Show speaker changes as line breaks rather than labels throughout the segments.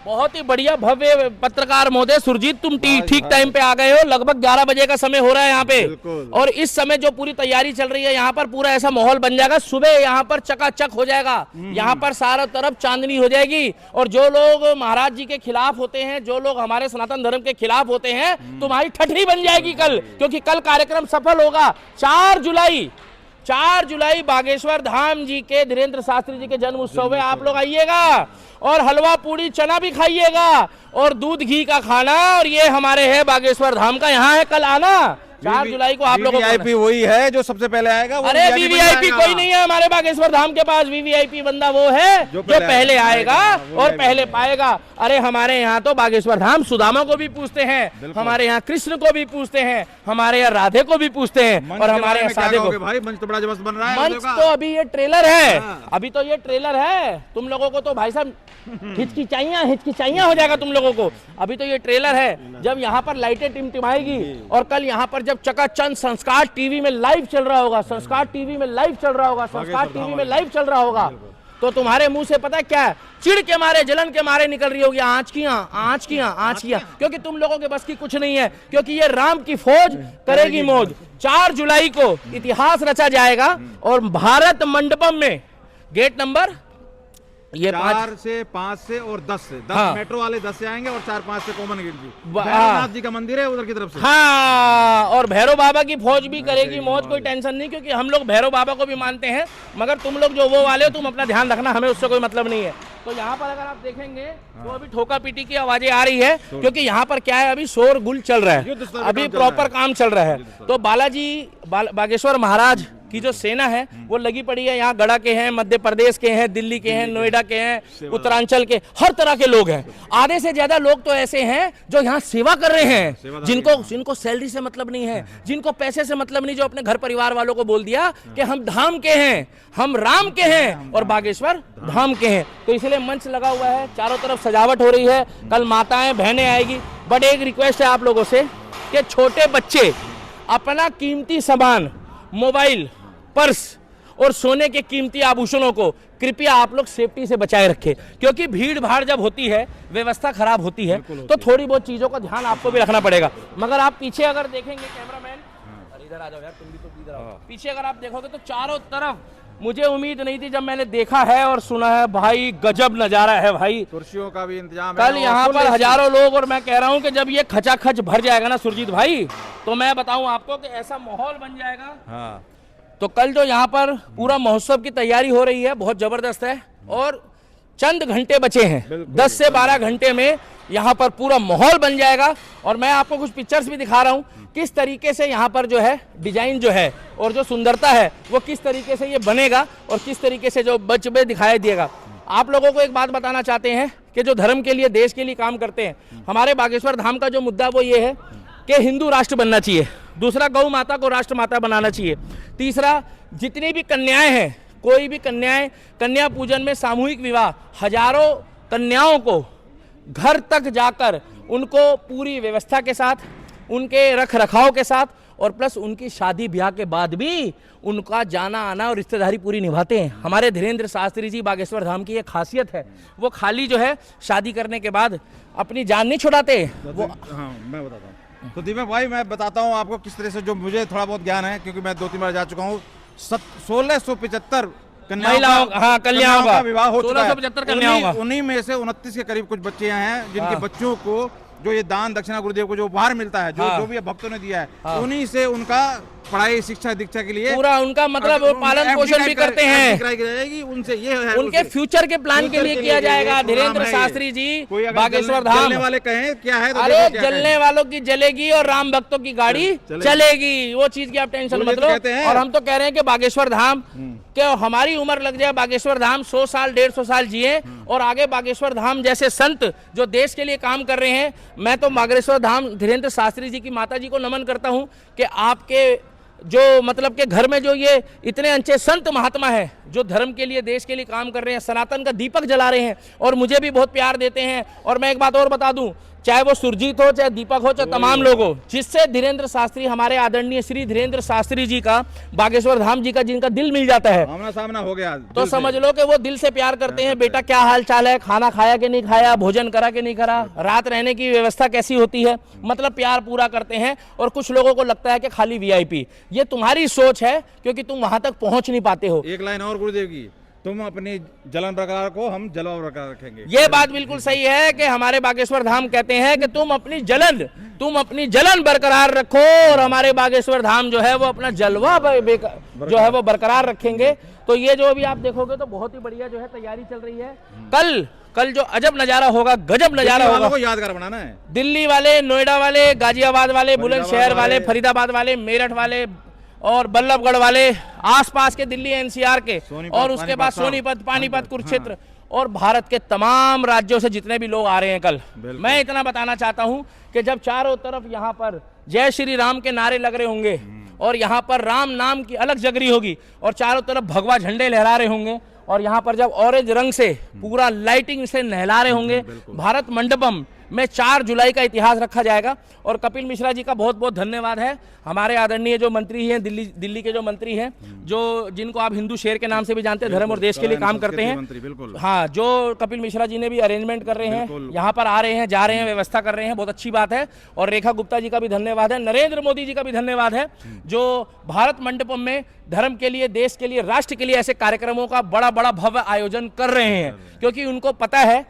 बहुत ही बढ़िया भव्य पत्रकार महोदय सुरजीत, तुम ठीक टाइम पे आ गए हो। लगभग 11 बजे का समय हो रहा है यहाँ पे, और इस समय जो पूरी तैयारी चल रही है यहाँ पर पूरा ऐसा माहौल बन जाएगा, सुबह यहाँ पर चकाचक हो जाएगा, यहाँ पर सारा तरफ चांदनी हो जाएगी। और जो लोग महाराज जी के खिलाफ होते हैं, जो लोग हमारे सनातन धर्म के खिलाफ होते हैं, तुम्हारी ठठरी बन जाएगी कल, क्योंकि कल कार्यक्रम सफल होगा। 4 जुलाई बागेश्वर धाम जी के धीरेन्द्र शास्त्री जी के जन्म उत्सव में आप लोग आइएगा, और हलवा पूड़ी चना भी खाइएगा, और दूध घी का खाना। और ये हमारे है बागेश्वर धाम का, यहाँ है, कल आना। 4 जुलाई को आप लोगों को
वीवीआईपी वही है जो सबसे पहले आएगा।
अरे वीवीआईपी कोई नहीं है हमारे बागेश्वर धाम के पास। वीवीआईपी बंदा वो है जो पहले आएगा और पहले पाएगा। अरे हमारे यहाँ तो बागेश्वर धाम सुदामा को भी पूछते हैं, हमारे यहाँ कृष्ण को भी पूछते हैं, हमारे यहाँ राधे को भी पूछते हैं, और हमारे यहाँ साधे को।
भाई मंच तो बड़ा जबरदस्त बन रहा है।
मंच तो अभी ये ट्रेलर है, अभी तो ये ट्रेलर है। तुम लोगों को तो भाई साहब हिचकिचाइयां हो जाएगा तुम लोगों को। अभी तो ये ट्रेलर है, जब यहाँ पर लाइटें टिमटिमाएगी, और कल यहाँ पर जब चकाचंद संस्कार टीवी में लाइव चल रहा होगा, संस्कार टीवी में लाइव चल रहा होगा, संस्कार टीवी में लाइव चल रहा होगा, तो तुम्हारे मुंह से पता है क्या है, चिढ़ के मारे, जलन के मारे निकल रही होगी आँच किया, क्योंकि तुम लोगों के बस की कुछ नहीं है, क्योंकि ये राम की फौज करेगी मौज। 4 जुलाई को इतिहास रचा जाएगा, और भारत मंडपम में गेट नंबर ये
4 से 5 से और 10 से 10 मेट्रो वाले 10 से आएंगे, और 4-5 से कॉमन गेट जी। भैरवनाथ जी का मंदिर है उधर की तरफ से।
हाँ, और भैरव बाबा की फौज भी करेगी मौज, कोई टेंशन नहीं, क्योंकि हम लोग भैरव बाबा को भी मानते हैं। मगर तुम लोग जो वो वाले हो, तुम अपना ध्यान रखना, हमें उससे कोई मतलब नहीं है। तो यहाँ पर अगर आप देखेंगे तो अभी ठोका पीटी की आवाजें आ रही है, क्योंकि यहाँ पर क्या है, अभी शोर गुल चल रहा है, अभी प्रॉपर काम चल रहा है। तो बालाजी बागेश्वर महाराज की जो सेना है वो लगी पड़ी है। यहाँ गढ़ा के हैं, मध्य प्रदेश के हैं, दिल्ली के हैं, नोएडा के हैं, उत्तरांचल के, हर तरह के लोग हैं। आधे से ज्यादा लोग तो ऐसे हैं जो यहाँ सेवा कर रहे हैं, जिनको सैलरी से मतलब नहीं है, जिनको पैसे से मतलब नहीं, जो अपने घर परिवार वालों को बोल दिया कि हम धाम के हैं, हम राम के हैं और बागेश्वर धाम के हैं। तो इसलिए मंच लगा हुआ है, चारों तरफ सजावट हो रही है, कल माताएं बहनें आएगी। बट एक रिक्वेस्ट है आप लोगों से कि छोटे बच्चे अपना कीमती सामान, मोबाइल, पर्स और सोने के कीमती आभूषणों को कृपया आप लोग सेफ्टी से बचाए रखें, क्योंकि भीड़ भाड़ जब होती है, व्यवस्था खराब होती है, तो थोड़ी बहुत चीजों का ध्यान आपको भी रखना पड़ेगा। मगर आप पीछे अगर देखेंगे, कैमरामैन इधर आ जाओ यार, तुम भी तो इधर आओ। पीछे अगर आप देखोगे तो चारों तरफ, मुझे उम्मीद नहीं थी, जब मैंने देखा है और सुना है, भाई गजब नजारा है भाई।
कुर्सियों का भी इंतजाम
है, कल यहाँ पर हजारों लोग, और मैं कह रहा हूँ कि जब ये खचाखच भर जाएगा ना सुरजीत भाई, तो मैं बताऊं आपको कि ऐसा माहौल बन जाएगा। तो कल जो यहाँ पर पूरा महोत्सव की तैयारी हो रही है, बहुत जबरदस्त है, और चंद घंटे बचे हैं, 10 से 12 घंटे में यहाँ पर पूरा माहौल बन जाएगा। और मैं आपको कुछ पिक्चर्स भी दिखा रहा हूँ, किस तरीके से यहाँ पर जो है डिजाइन जो है और जो सुंदरता है वो किस तरीके से ये बनेगा, और किस तरीके से जो बचबे दिखाई देगा। आप लोगों को एक बात बताना चाहते हैं कि जो धर्म के लिए, देश के लिए काम करते हैं, हमारे बागेश्वर धाम का जो मुद्दा वो ये है कि हिंदू राष्ट्र बनना चाहिए, दूसरा गौ माता को राष्ट्र माता बनाना चाहिए, तीसरा जितनी भी कन्याएं हैं, कोई भी कन्याएं, कन्या पूजन में सामूहिक विवाह, हजारों कन्याओं को घर तक जाकर उनको पूरी व्यवस्था के साथ, उनके रख रखाव के साथ, और प्लस उनकी शादी ब्याह के बाद भी उनका जाना आना और रिश्तेदारी पूरी निभाते हैं। हमारे धीरेन्द्र शास्त्री जी बागेश्वर धाम की एक खासियत है, वो खाली जो है शादी करने के बाद अपनी जान नहीं छुड़ाते। वो
मैं बताता हूँ तो दीपक भाई, मैं बताता हूँ आपको किस तरह से, जो मुझे थोड़ा बहुत ज्ञान है, क्योंकि मैं 2-3 बार जा चुका हूँ। 1675 कन्याओं का विवाह हो चुका है।
1675 कन्याओं का,
उन्हीं में से 29 के करीब कुछ बच्चे हैं जिनके बच्चों को जो ये दान दक्षिणा गुरुदेव को जो उपहार मिलता है, जो भी भक्तों ने दिया है, उन्हीं से उनका पढ़ाई शिक्षा दीक्षा के लिए
पूरा उनका मतलब वो पालन पोषण भी करते हैं,
जाएगी उनसे, ये है
उनके फ्यूचर के प्लान के लिए किया जाएगा। धीरेन्द्र शास्त्री जी बागेश्वर धाम,
जलने वाले कहें क्या है,
अरे जलने वालों की जलेगी और राम भक्तों की गाड़ी चलेगी, वो चीज की आप टेंशन मत लो। और हम तो कह रहे हैं कि बागेश्वर धाम कि हमारी उम्र लग जाए, बागेश्वर धाम 100 साल 150 साल जिए, और आगे बागेश्वर धाम जैसे संत जो देश के लिए काम कर रहे हैं। मैं तो बागेश्वर धाम धीरेन्द्र शास्त्री जी की माता जी को नमन करता हूं कि आपके जो मतलब के घर में जो ये इतने अच्छे संत महात्मा है, जो धर्म के लिए, देश के लिए काम कर रहे हैं, सनातन का दीपक जला रहे हैं, और मुझे भी बहुत प्यार देते हैं। और मैं एक बात और बता दूं चाहे वो सुरजीत हो, चाहे दीपक हो, चाहे तमाम लोग हो, जिससे धीरेन्द्र शास्त्री, हमारे आदरणीय श्री धीरेन्द्र शास्त्री जी का, बागेश्वर धाम जी का जिनका दिल मिल जाता है,
आमना सामना हो गया,
तो समझ लो कि वो दिल से प्यार करते हैं। बेटा क्या हाल चाल है, खाना खाया कि नहीं खाया, भोजन करा कि नहीं करा, रात रहने की व्यवस्था कैसी होती है, मतलब प्यार पूरा करते हैं। और कुछ लोगों को लगता है कि खाली वीआईपी, ये तुम्हारी सोच है क्योंकि तुम वहां तक पहुंच नहीं पाते हो।
एक लाइन और गुरुदेव की, तुम अपनी जलन बरकरार को, हम जलवा बरकरार रखेंगे।
ये बात बिल्कुल सही है कि हमारे बागेश्वर धाम कहते हैं कि तुम अपनी जलन बरकरार रखो, और हमारे बागेश्वर धाम जो है वो अपना जलवा जो है वो बरकरार रखेंगे। तो ये जो भी आप देखोगे तो बहुत ही बढ़िया जो है तैयारी चल रही है। कल जो अजब नजारा होगा, गजब नजारा होगा,
को यादगार बनाना है।
दिल्ली वाले, नोएडा वाले, गाजियाबाद वाले, बुलंदशहर वाले, फरीदाबाद वाले, मेरठ वाले और बल्लभगढ़ वाले, आसपास के दिल्ली एनसीआर के, और उसके बाद सोनीपत, पानीपत, कुरुक्षेत्र और भारत के तमाम राज्यों से जितने भी लोग आ रहे हैं कल। मैं इतना बताना चाहता हूं कि जब चारों तरफ यहां पर जय श्री राम के नारे लग रहे होंगे और यहां पर राम नाम की अलग जगरी होगी और चारों तरफ भगवा झंडे लहरा रहे होंगे, और यहाँ पर जब ऑरेंज रंग से पूरा लाइटिंग से नहला रहे होंगे, भारत मंडपम में 4 जुलाई का इतिहास रखा जाएगा। और कपिल मिश्रा जी का बहुत बहुत धन्यवाद है, हमारे आदरणीय जो मंत्री हैं, दिल्ली के जो मंत्री हैं, जो जिनको आप हिंदू शेर के नाम से भी जानते हैं, धर्म और देश के लिए काम करते हैं। हाँ, जो कपिल मिश्रा जी ने भी अरेंजमेंट कर रहे हैं, यहाँ पर आ रहे हैं, जा रहे हैं, व्यवस्था कर रहे हैं, बहुत अच्छी बात है। और रेखा गुप्ता जी का भी धन्यवाद है, नरेंद्र मोदी जी का भी धन्यवाद है, जो भारत मंडपम में धर्म के लिए, देश के लिए, राष्ट्र के लिए ऐसे कार्यक्रमों का बड़ा बड़ा भव्य आयोजन कर रहे हैं। क्योंकि उनको पता है,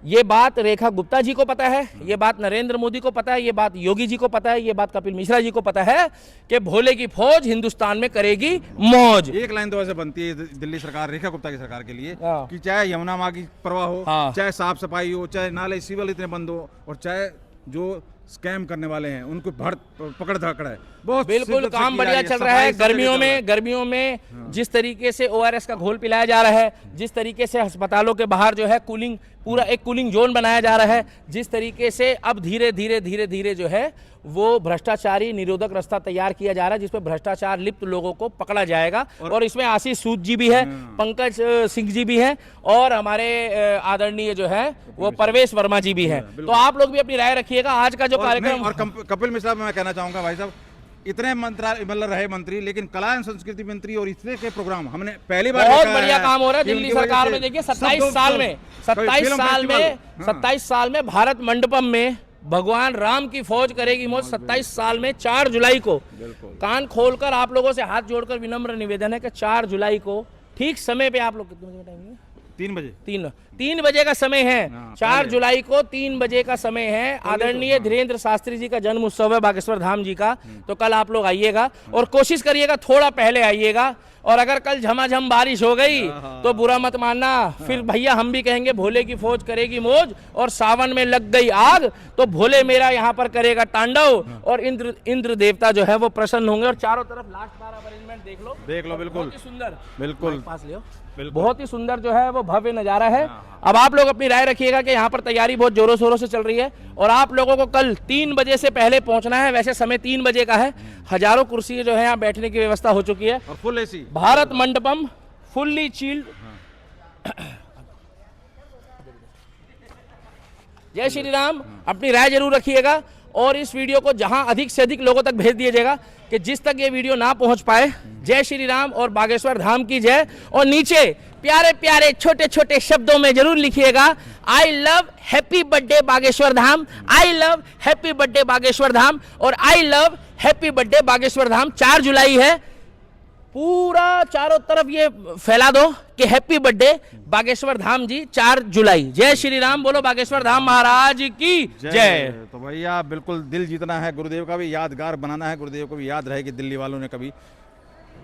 ये बात रेखा गुप्ता जी को पता है, ये बात नरेंद्र मोदी को पता है, ये बात योगी जी को पता है, ये बात कपिल मिश्रा जी को पता है कि भोले की फौज हिंदुस्तान में करेगी मौज।
एक लाइन तो ऐसे बनती है दिल्ली सरकार, रेखा गुप्ता की सरकार के लिए, कि चाहे यमुना माँ की परवाह हो, चाहे साफ सफाई हो, चाहे नाले सिविल इतने बंद हो, और चाहे जो स्कैम करने वाले हैं उनको पकड़ धकड़ है, बहुत
बिल्कुल काम बढ़िया चल रहा है। गर्मियों में जिस तरीके से ORS का घोल पिलाया जा रहा है, जिस तरीके से अस्पतालों के बाहर जो है कूलिंग, पूरा एक कूलिंग जोन बनाया जा रहा है, जिस तरीके से अब धीरे धीरे जो है वो भ्रष्टाचारी निरोधक रास्ता तैयार किया जा रहा है, जिसपे भ्रष्टाचार लिप्त लोगों को पकड़ा जाएगा। और इसमें आशीष सूद जी भी है, पंकज सिंह जी भी हैं, और हमारे आदरणीय जो है वो परवेश वर्मा जी भी हैं। तो आप लोग भी अपनी राय रखिएगा। आज का जो कार्यक्रम,
और कपिल मिश्रा मैं कहना चाहूंगा, भाई साहब इतने मंत्रालय मतलब रहे मंत्री, लेकिन कला एवं संस्कृति मंत्री और इतने के प्रोग्राम हमने पहली बार
बहुत बढ़िया काम हो रहा है दिल्ली सरकार में। देखिए 27 साल में भारत मंडपम में भगवान राम की फौज करेगी मौज। 27 साल में 4 जुलाई को, कान खोलकर आप लोगों से हाथ जोड़कर विनम्र निवेदन है कि 4 जुलाई को ठीक समय पे, आप लोग कितने बजे टाइम है? 3 बजे का समय है। 4 जुलाई को 3 बजे का समय है। आदरणीय धीरेन्द्र शास्त्री जी का जन्म उत्सव है बागेश्वर धाम जी का। तो कल आप लोग आइएगा और कोशिश करिएगा थोड़ा पहले आइएगा। और अगर कल झमाझम बारिश हो गई तो बुरा मत मानना, फिर भैया हम भी कहेंगे भोले की फौज करेगी मौज, और सावन में लग गई आग तो भोले मेरा यहाँ पर करेगा तांडव, और इंद्र देवता जो है वो प्रसन्न होंगे। और चारों तरफ लास्ट बार अरेंजमेंट देख लो बिल्कुल, बहुत ही सुंदर, बिल्कुल पास लियो, बहुत ही सुंदर जो है वो भव्य नजारा है। अब आप लोग अपनी राय रखिएगा कि यहाँ पर तैयारी बहुत जोरों शोरों से चल रही है, और आप लोगों को कल 3 बजे से पहले पहुंचना है। वैसे समय 3 बजे का है। हजारों कुर्सी जो है यहाँ बैठने की व्यवस्था हो चुकी है,
और full AC
Bharat Mandapam fully chilled. जय श्री राम। अपनी राय जरूर रखिएगा, और इस वीडियो को जहां अधिक से अधिक लोगों तक भेज दीजिएगा कि जिस तक ये वीडियो ना पहुंच पाए। जय श्री राम और बागेश्वर धाम की जय। और नीचे प्यारे प्यारे छोटे छोटे शब्दों में जरूर लिखिएगा, I love happy birthday Bageshwar Dham, I love happy birthday Bageshwar Dham, और I love happy birthday Bageshwar Dham. 4 जुलाई है, पूरा चारों तरफ ये फैला दो कि हैप्पी बर्थडे बागेश्वर धाम जी 4 जुलाई। जय श्री राम। बोलो बागेश्वर धाम महाराज की जय।
तो भैया बिल्कुल दिल जीतना है, गुरुदेव का भी यादगार बनाना है, गुरुदेव को भी याद रहे कि दिल्ली वालों ने कभी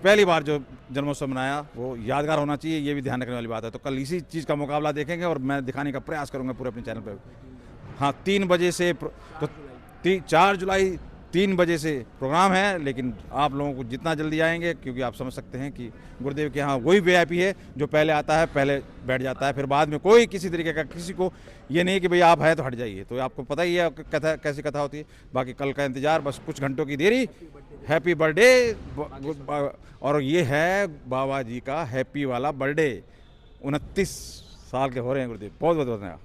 पहली बार जो जन्मोत्सव मनाया वो यादगार होना चाहिए, ये भी ध्यान रखने वाली बात है। तो कल इसी चीज़ का मुकाबला देखेंगे और मैं दिखाने का प्रयास करूंगा पूरे अपने चैनल पर। हाँ, 3 बजे से, तो 4 जुलाई 3 बजे से प्रोग्राम है, लेकिन आप लोगों को जितना जल्दी आएंगे, क्योंकि आप समझ सकते हैं कि गुरुदेव के यहाँ वही VIP है जो पहले आता है, पहले बैठ जाता है, फिर बाद में कोई किसी तरीके का किसी को ये नहीं कि भाई आप है तो हट जाइए। तो आपको पता ही है कथा कैसी कथा होती है। बाकी कल का इंतजार, बस कुछ घंटों की देरी। Happy birthday. और ये है बाबा जी का हैप्पी वाला बर्थडे। 29 साल के हो रहे हैं गुरुदेव। बहुत बहुत धन्यवाद।